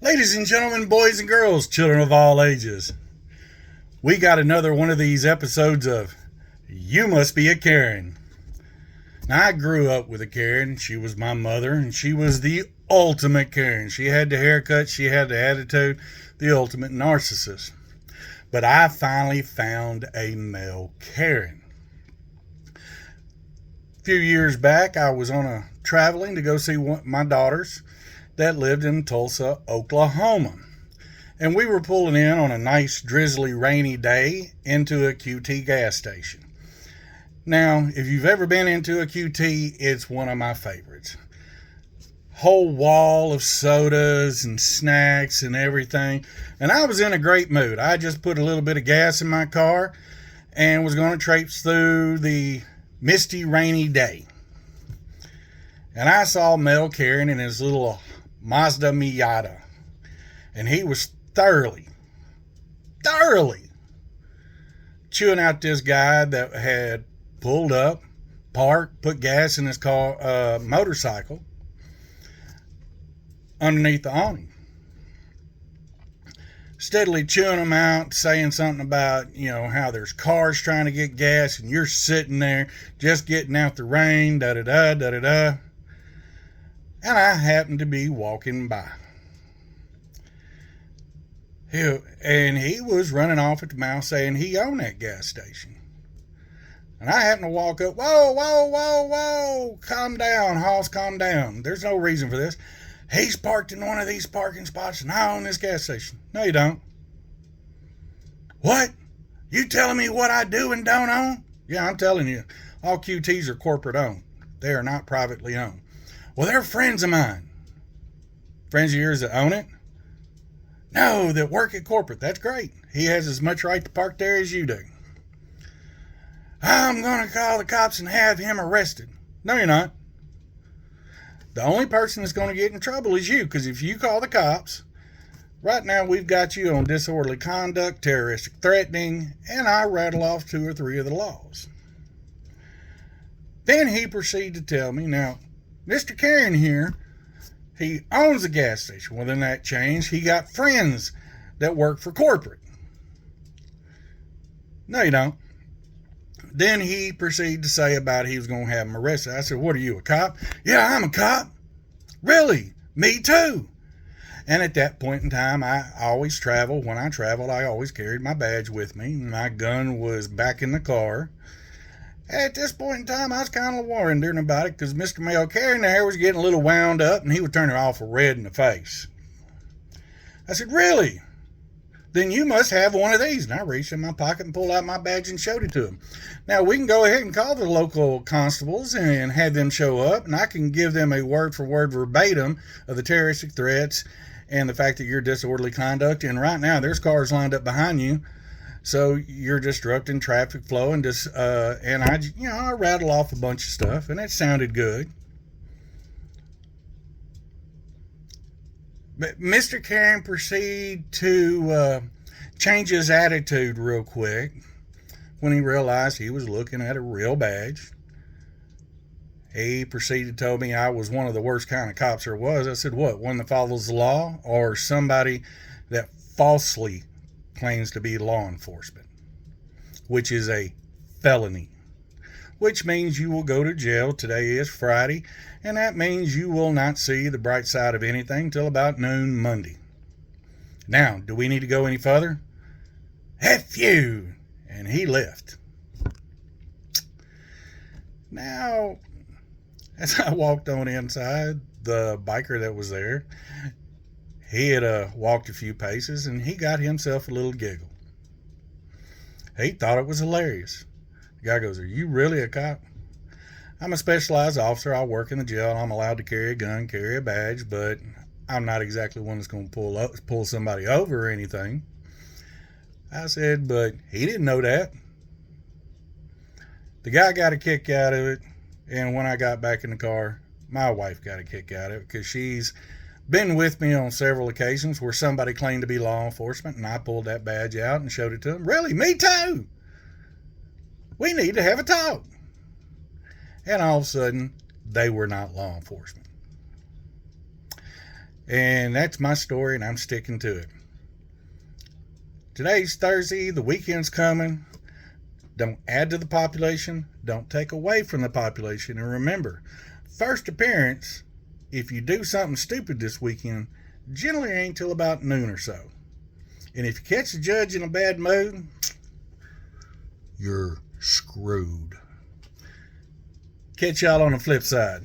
Ladies and gentlemen, boys and girls, children of all ages, we got another one of these episodes of You Must Be a Karen. Now, I grew up with a Karen. She was my mother, and she was the ultimate Karen. She had the haircut, she had the attitude, the ultimate narcissist. But I finally found a male Karen. A few years back, I was traveling to go see my daughters that lived in Tulsa, Oklahoma. And we were pulling in on a nice, drizzly, rainy day into a QT gas station. Now, if you've ever been into a QT, it's one of my favorites. Whole wall of sodas and snacks and everything. And I was in a great mood. I just put a little bit of gas in my car and was going to traipse through the misty, rainy day. And I saw Mel Karen in his little Mazda Miata. And he was thoroughly chewing out this guy that had pulled up, parked, put gas in his car, motorcycle underneath the awning. Steadily chewing him out, saying something about, how there's cars trying to get gas and you're sitting there just getting out the rain, da-da-da, da-da-da. And I happened to be walking by. And he was running off at the mouth saying he owned that gas station. And I happened to walk up, whoa, calm down, Hoss, calm down. There's no reason for this. He's parked in one of these parking spots and I own this gas station. No, you don't. What? You telling me what I do and don't own? Yeah, I'm telling you. All QTs are corporate owned. They are not privately owned. Well, they're friends of mine. Friends of yours that own it? No, that work at corporate. That's great. He has as much right to park there as you do. I'm going to call the cops and have him arrested. No, you're not. The only person that's going to get in trouble is you, because if you call the cops, right now we've got you on disorderly conduct, terroristic threatening, and I rattle off 2 or 3 of the laws. Then he proceeded to tell me, now, Mr. Karen here, he owns a gas station. Well, then that changed. He got friends that work for corporate. No, you don't. Then he proceeded to say about he was going to have him arrested. I said, what are you, a cop? Yeah, I'm a cop. Really? Me too. And at that point in time, I always traveled. When I traveled, I always carried my badge with me. My gun was back in the car. At this point in time, I was kind of wondering about it because Mr. Mel Karen there was getting a little wound up and he was turning awful red in the face. I said, really? Then you must have one of these. And I reached in my pocket and pulled out my badge and showed it to him. Now, we can go ahead and call the local constables and have them show up, and I can give them a word-for-word verbatim of the terroristic threats and the fact that you're disorderly conduct. And right now, there's cars lined up behind you, so you're disrupting traffic flow. And I rattle off a bunch of stuff, and it sounded good. But Mr. Karen proceeded to change his attitude real quick when he realized he was looking at a real badge. He proceeded to tell me I was one of the worst kind of cops there was. I said, what, one that follows the law or somebody that falsely claims to be law enforcement, which is a felony, which means you will go to jail. Today is Friday, and that means you will not see the bright side of anything till about noon Monday. Now, do we need to go any further? F you! And he left. Now, as I walked on inside, the biker that was there, he had walked a few paces and he got himself a little giggle. He thought it was hilarious. The guy goes, are you really a cop? I'm a specialized officer. I work in the jail. I'm allowed to carry a gun, carry a badge, but I'm not exactly one that's going to pull somebody over or anything. I said, but he didn't know that. The guy got a kick out of it, and when I got back in the car, my wife got a kick out of it because she's been with me on several occasions where somebody claimed to be law enforcement, and I pulled that badge out and showed it to them. Really? Me too? We need to have a talk. And all of a sudden, they were not law enforcement. And that's my story, and I'm sticking to it. Today's Thursday. The weekend's coming. Don't add to the population. Don't take away from the population. And remember, first appearance, if you do something stupid this weekend, generally ain't till about noon or so. And if you catch the judge in a bad mood, you're screwed. Catch y'all on the flip side.